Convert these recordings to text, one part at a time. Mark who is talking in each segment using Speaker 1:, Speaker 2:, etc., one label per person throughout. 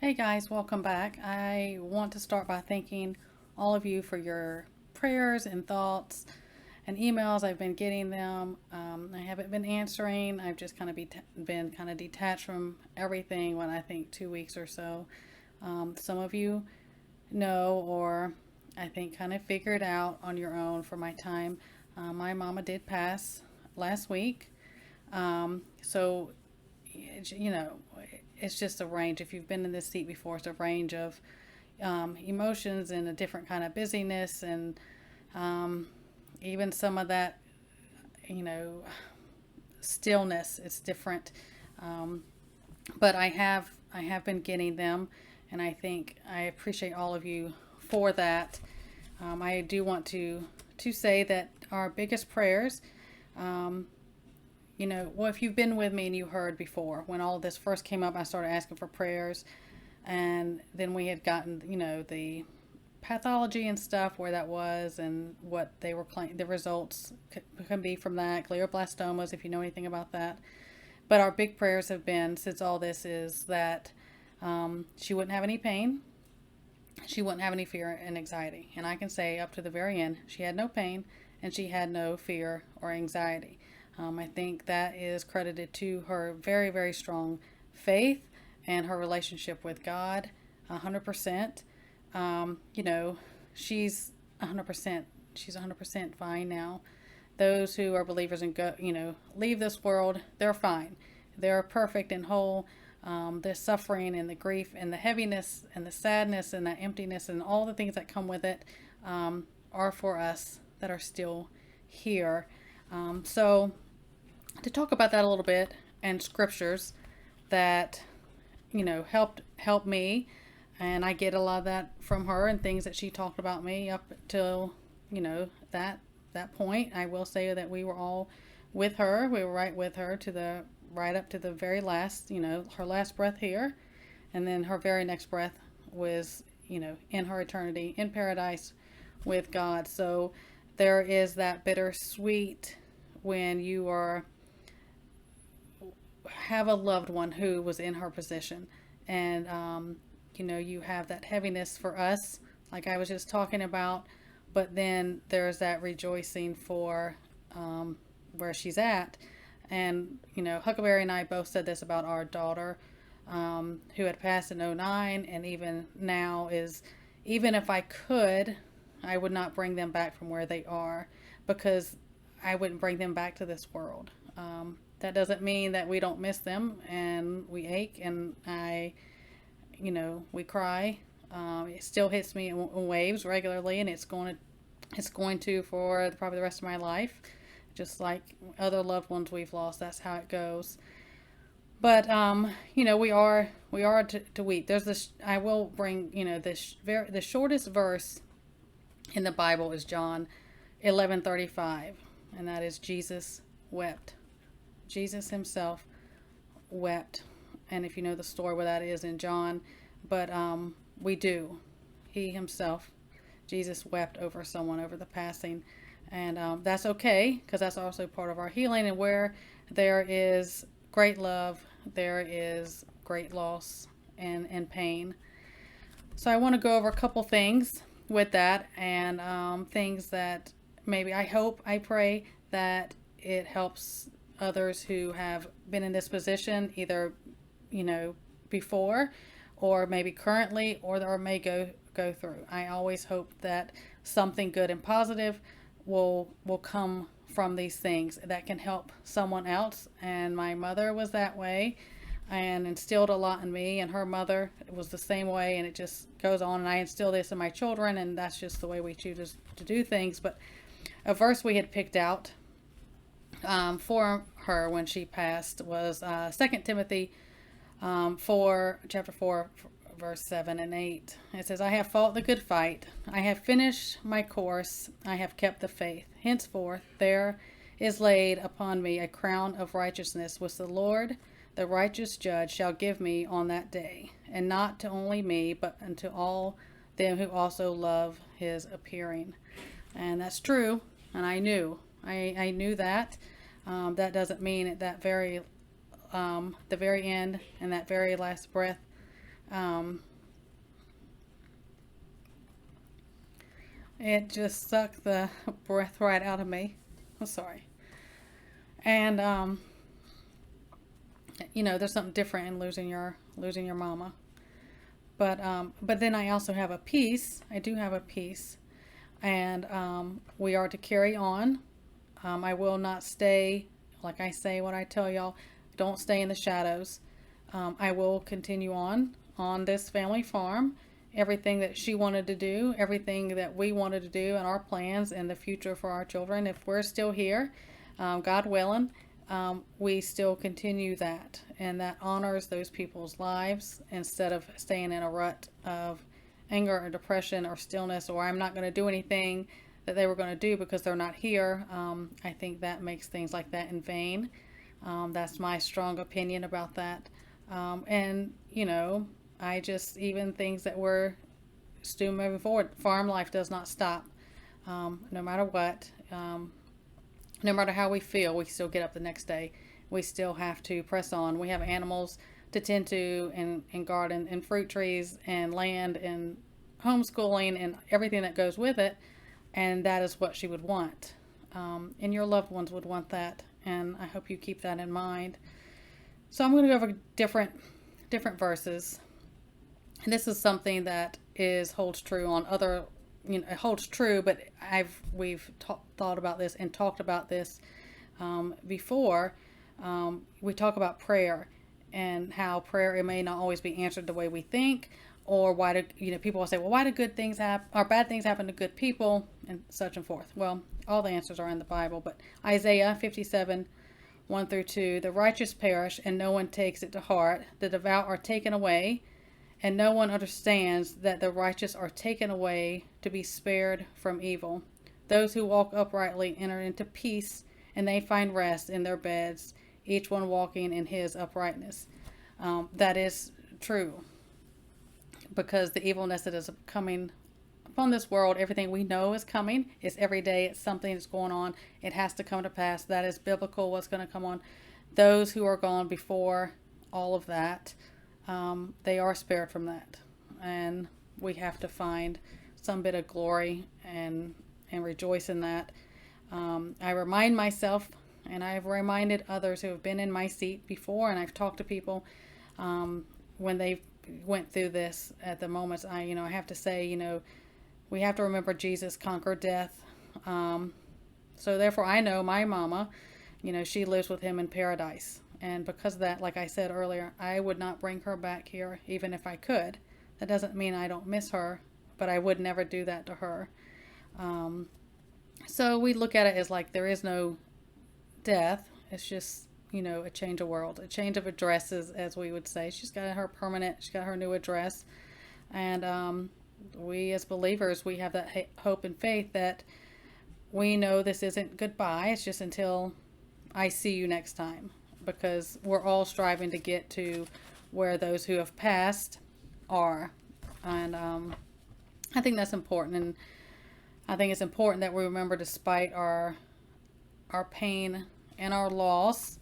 Speaker 1: Hey guys, welcome back. I want to start by thanking all of you for your prayers and thoughts and emails. I've been getting them. I haven't been answering. I've just been kind of detached from everything when I think 2 weeks or so. Some of you know, or I think kind of figured out on your own for my time. My mama did pass last week. So you know, it's just a range. If you've been in this seat before, it's a range of emotions and a different kind of busyness, and even some of that, you know, stillness. It's different, um, but I have been getting them, and I think I appreciate all of you for that. I do want to say that our biggest prayers. Um, well, if you've been with me and you heard before, when all of this first came up, I started asking for prayers. And then we had gotten, the pathology and stuff, where that was and what they were claiming, the results can be from that, glioblastomas, if you know anything about that. But our big prayers have been, since all this, is that she wouldn't have any pain, she wouldn't have any fear and anxiety. And I can say up to the very end, she had no pain and she had no fear or anxiety. I think that is credited to her very, very strong faith and her relationship with God, 100%. She's 100%. She's 100% fine now. Those who are believers and leave this world, they're fine. They're perfect and whole. The suffering and the grief and the heaviness and the sadness and the emptiness and all the things that come with it are for us that are still here. So to talk about that a little bit, and scriptures that help me, and I get a lot of that from her and things that she talked about me up till that point. I will say that we were all with her. We were right with her to the right up to the very last, her last breath here, and then her very next breath was, in her eternity in paradise with God. So there is that bittersweet when you have a loved one who was in her position, and you have that heaviness for us, like I was just talking about, but then there's that rejoicing for where she's at. And Huckleberry and I both said this about our daughter, who had passed in '09, and even now is, even if I could, I would not bring them back from where they are, because I wouldn't bring them back to this world. That doesn't mean that we don't miss them, and we ache, and we cry. It still hits me in waves regularly, and it's going to for probably the rest of my life, just like other loved ones we've lost. That's how it goes. But we are to weep. There's this. I will bring the shortest verse in the Bible is John 11:35, and that is Jesus wept. Jesus himself wept. And if you know the story where that is in John, but we do. He himself, Jesus, wept over someone, over the passing. And that's okay, because that's also part of our healing. And where there is great love, there is great loss and pain. So I want to go over a couple things with that, and things that maybe I pray that it helps others who have been in this position, either before, or maybe currently, or may go through. I always hope that something good and positive will come from these things that can help someone else. And my mother was that way and instilled a lot in me, and her mother was the same way, and it just goes on. And I instill this in my children, and that's just the way we choose to do things. But a verse we had picked out for her when she passed was 2 Timothy 4, chapter 4, verse 7 and 8. It says, I have fought the good fight. I have finished my course. I have kept the faith. Henceforth there is laid upon me a crown of righteousness, which the Lord, the righteous judge, shall give me on that day, and not to only me, but unto all them who also love his appearing. And that's true, and I knew that. That doesn't mean at that very the very end and that very last breath Um, it just sucked the breath right out of me. I'm sorry. And there's something different in losing your mama. But then I also have a peace. I do have a peace, and we are to carry on. I will not stay, like I say, what I tell y'all. Don't stay in the shadows. I will continue on this family farm. Everything that she wanted to do, everything that we wanted to do, and our plans and the future for our children. If we're still here, God willing, we still continue that, and that honors those people's lives instead of staying in a rut of anger or depression or stillness, or I'm not going to do anything that they were going to do because they're not here. I think that makes things like that in vain. That's my strong opinion about that. And I just, even things that we're still moving forward, farm life does not stop. No matter what. No matter how we feel, we still get up the next day. We still have to press on. We have animals to tend to, and garden, and fruit trees, and land, and homeschooling, and everything that goes with it. And that is what she would want. And your loved ones would want that. And I hope you keep that in mind. So I'm going to go over different verses. And this is something that holds true on other, it holds true, but we've thought about this and talked about this before. We talk about prayer and how prayer, it may not always be answered the way we think, or why do people will say, well, why do good things happen or bad things happen to good people, and such and forth. Well, all the answers are in the Bible, but Isaiah 57 1-2, the righteous perish and no one takes it to heart, the devout are taken away, and no one understands that the righteous are taken away to be spared from evil. Those who walk uprightly enter into peace, and they find rest in their beds, each one walking in his uprightness. That is true, because the evilness that is coming upon this world, everything we know is coming. It's every day. It's something that's going on. It has to come to pass. That is biblical, what's going to come on. Those who are gone before all of that, they are spared from that. And we have to find some bit of glory and rejoice in that. I remind myself, and I've reminded others who have been in my seat before, and I've talked to people when they went through this at the moments. I have to say, we have to remember Jesus conquered death. So therefore, I know my mama, she lives with him in paradise. And because of that, like I said earlier, I would not bring her back here, even if I could. That doesn't mean I don't miss her, but I would never do that to her. So we look at it as like there is no death. It's just, a change of world, a change of addresses, as we would say. She's got her new address. And we as believers, we have that hope and faith that we know this isn't goodbye. It's just until I see you next time, because we're all striving to get to where those who have passed are. And I think that's important. And I think it's important that we remember, despite our pain and our loss,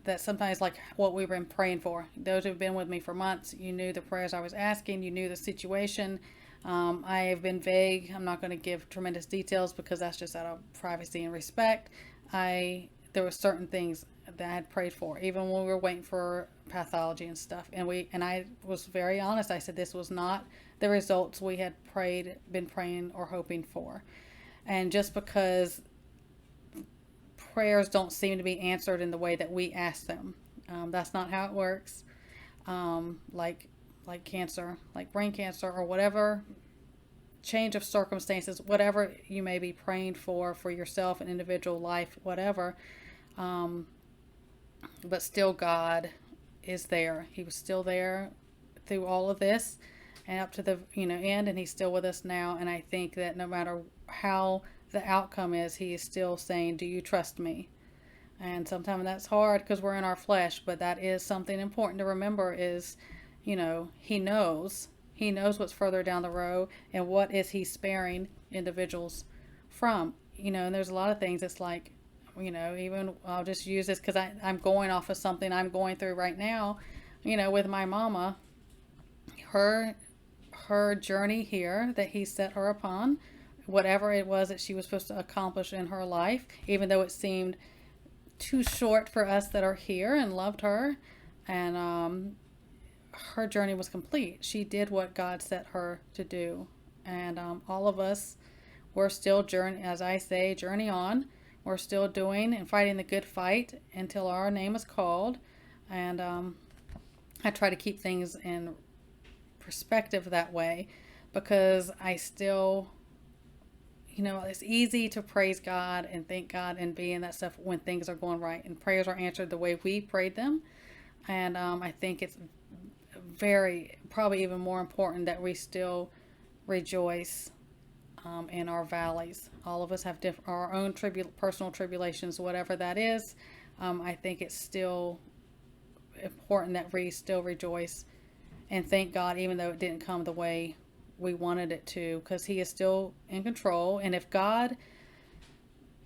Speaker 1: that sometimes, like what we've been praying for, those who've been with me for months, you knew the prayers I was asking, you knew the situation. I have been vague. I'm not going to give tremendous details because that's just out of privacy and respect. There were certain things that I had prayed for, even when we were waiting for pathology and stuff. And I was very honest. I said this was not the results we had been praying or hoping for. And just because prayers don't seem to be answered in the way that we ask them, that's not how it works. Like cancer, like brain cancer, or whatever change of circumstances, whatever you may be praying for yourself, an individual life, whatever. But still, God is there. He was still there through all of this and up to the end, and he's still with us now. And I think that no matter how the outcome is, he is still saying, do you trust me? And sometimes that's hard because we're in our flesh, but that is something important to remember is, he knows what's further down the road, and what is he sparing individuals from. And there's a lot of things. It's like, even I'll just use this because I'm going off of something I'm going through right now. with my mama, her her journey here that he set her upon, whatever it was that she was supposed to accomplish in her life, even though it seemed too short for us that are here and loved her, and her journey was complete. She did what God set her to do, and all of us, we're still journey, as I say, journey on. We're still doing and fighting the good fight until our name is called, and I try to keep things in perspective that way, because I still, it's easy to praise God and thank God and be in that stuff when things are going right and prayers are answered the way we prayed them. And I think it's very, probably even more important that we still rejoice in our valleys. All of us have our own personal tribulations, whatever that is. I think it's still important that we still rejoice and thank God, even though it didn't come the way we wanted it to, because He is still in control. And if God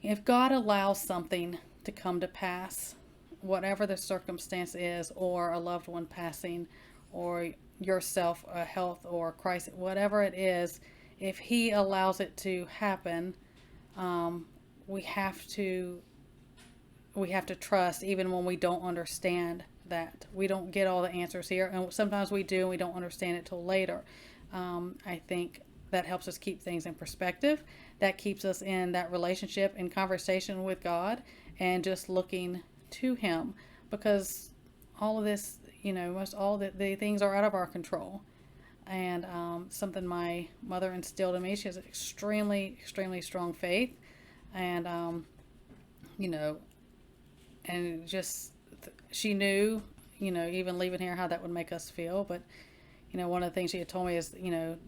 Speaker 1: allows something to come to pass, whatever the circumstance is, or a loved one passing, or yourself, health, or crisis, whatever it is, if He allows it to happen, we have to trust, even when we don't understand that. We don't get all the answers here, and sometimes we do, and we don't understand it till later. I think that helps us keep things in perspective. That keeps us in that relationship and conversation with God, and just looking to Him, because all of this, most all the things are out of our control. And something my mother instilled in me, she has an extremely, extremely strong faith, and and just she knew, even leaving here, how that would make us feel. But one of the things she had told me is,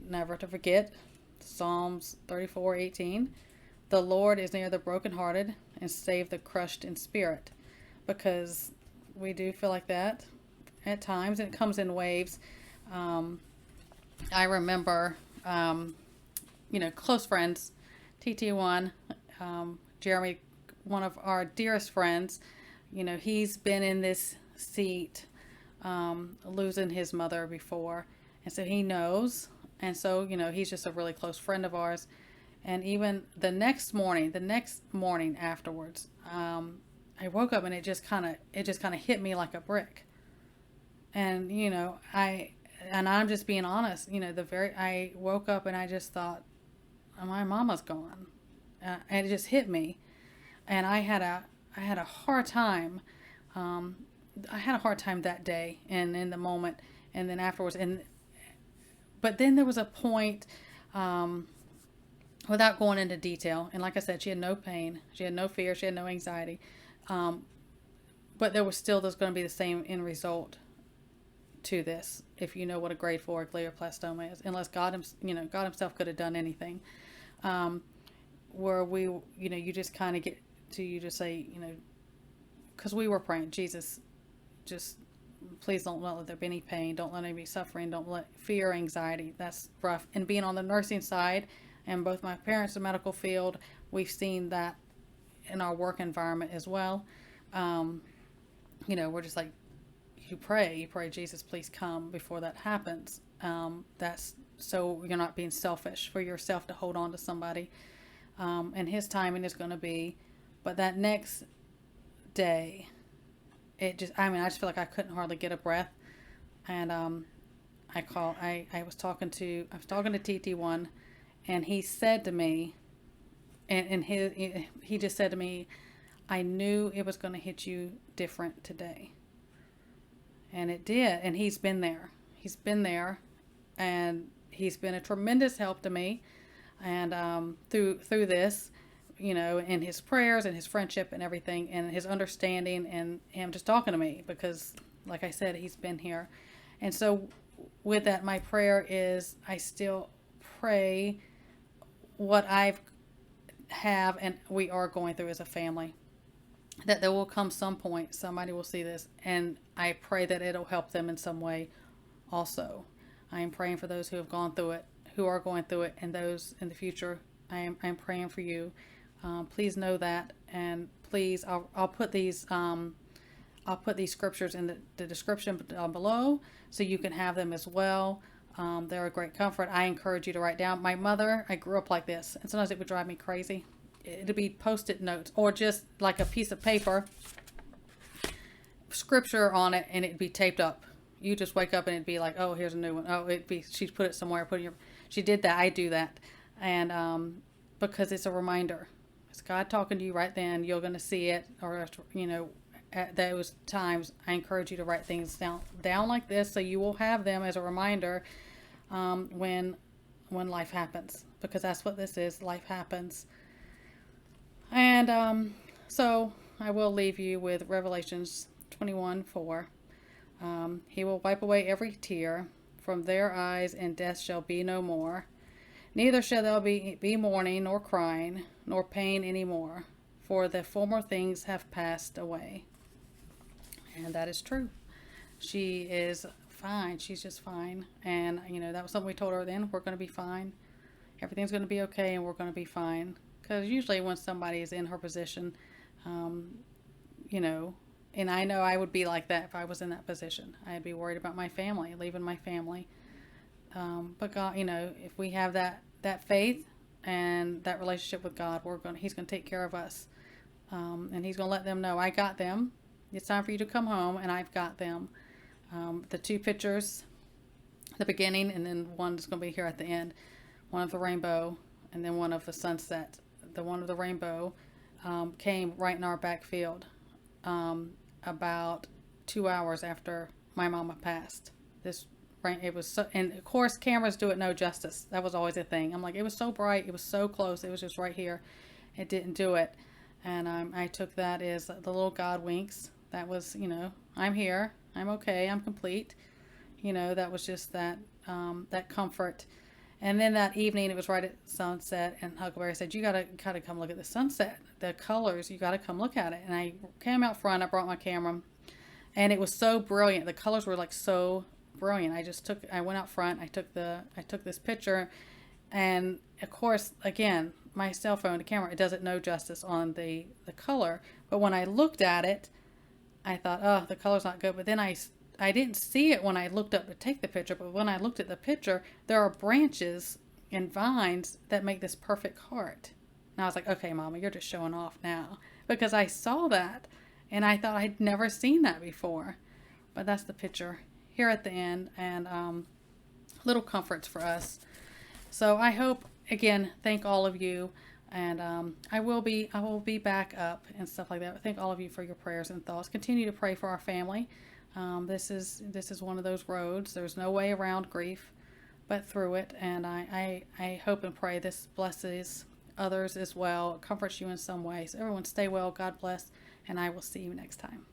Speaker 1: never to forget Psalms 34:18. The Lord is near the brokenhearted and save the crushed in spirit, because we do feel like that at times, and it comes in waves. I remember, close friends, TT1, Jeremy, one of our dearest friends, he's been in this seat, losing his mother before. And so he knows. And so, he's just a really close friend of ours. And even the next morning afterwards, I woke up and it just kind of hit me like a brick. And, I'm just being honest, I woke up and I just thought, my mama's gone. And it just hit me. And I had a hard time. I had a hard time that day and in the moment, and then afterwards. But then there was a point, without going into detail. And like I said, she had no pain, she had no fear, she had no anxiety. But there's going to be the same end result to this, if you know what a grade 4 glioblastoma is, unless God Himself could have done anything. Where we, you just kind of get to, you just say, because we were praying, Jesus, just please don't let there be any pain, don't let any suffering, don't let fear, anxiety. That's rough. And being on the nursing side, and both my parents in the medical field, we've seen that in our work environment as well. We're just like, you pray, Jesus, please come before that happens. That's so you're not being selfish for yourself to hold on to somebody. And His timing is going to be, but that next day, I just feel like I couldn't hardly get a breath. And I was talking to TT1, and he said to me, and he just said to me, I knew it was going to hit you different today. And it did. And he's been there, and he's been a tremendous help to me. And through this, in his prayers and his friendship and everything, and his understanding, and him just talking to me, because like I said, he's been here. And so with that, my prayer is, I still pray what have and we are going through as a family, that there will come some point somebody will see this, and I pray that it'll help them in some way also. I am praying for those who have gone through it, who are going through it, and those in the future. I'm praying for you. Please know that, and please, I'll put these I'll put these scriptures in the description down below so you can have them as well. They're a great comfort. I encourage you to write down. My mother, I grew up like this, and sometimes it would drive me crazy. It'd be post-it notes or just like a piece of paper, scripture on it, and it'd be taped up. You just wake up and it'd be like, oh, here's a new one. Oh, it'd be, she'd put it somewhere, she did that. I do that. And because it's a reminder. It's God talking to you right then. You're going to see it, or, at those times, I encourage you to write things down like this so you will have them as a reminder when life happens, because that's what this is. Life happens. And so I will leave you with Revelations 21:4. He will wipe away every tear from their eyes, and death shall be no more. Neither shall there be mourning, nor crying, nor pain any more, for the former things have passed away. And that is true. She is fine. She's just fine. And, that was something we told her then. We're going to be fine. Everything's going to be okay, and we're going to be fine. Because usually when somebody is in her position, and I know I would be like that if I was in that position. I'd be worried about my family, leaving my family. But God, if we have that faith and that relationship with God, He's going to take care of us. And He's going to let them know, I got them. It's time for you to come home, and I've got them. The two pictures, the beginning, and then one is going to be here at the end. One of the rainbow, and then one of the sunset. The one of the rainbow came right in our backfield about 2 hours after my mama passed. It was so, and of course cameras do it no justice. That was always a thing. I'm like, it was so bright, it was so close, it was just right here. It didn't do it. And I took that as the little God winks. That was, I'm here, I'm okay, I'm complete. That was just that comfort. And then that evening, it was right at sunset, and Huckleberry said, you gotta come look at the sunset, the colors, you gotta come look at it. And I came out front, I brought my camera, and it was so brilliant. The colors were like so brilliant. I went out front, I took this picture, and of course, again, my cell phone, the camera, it does it no justice on the color. But when I looked at it, I thought, oh, the color's not good. But then I didn't see it when I looked up to take the picture, but when I looked at the picture, there are branches and vines that make this perfect heart. And I was like, okay, Mama, you're just showing off now. Because I saw that, and I thought I'd never seen that before. But that's the picture here at the end, and little comforts for us. So I hope, again, thank all of you. And I will be back up and stuff like that. Thank all of you for your prayers and thoughts. Continue to pray for our family. This is one of those roads. There's no way around grief but through it. And I hope and pray this blesses others as well, comforts you in some way. So everyone stay well, God bless, and I will see you next time.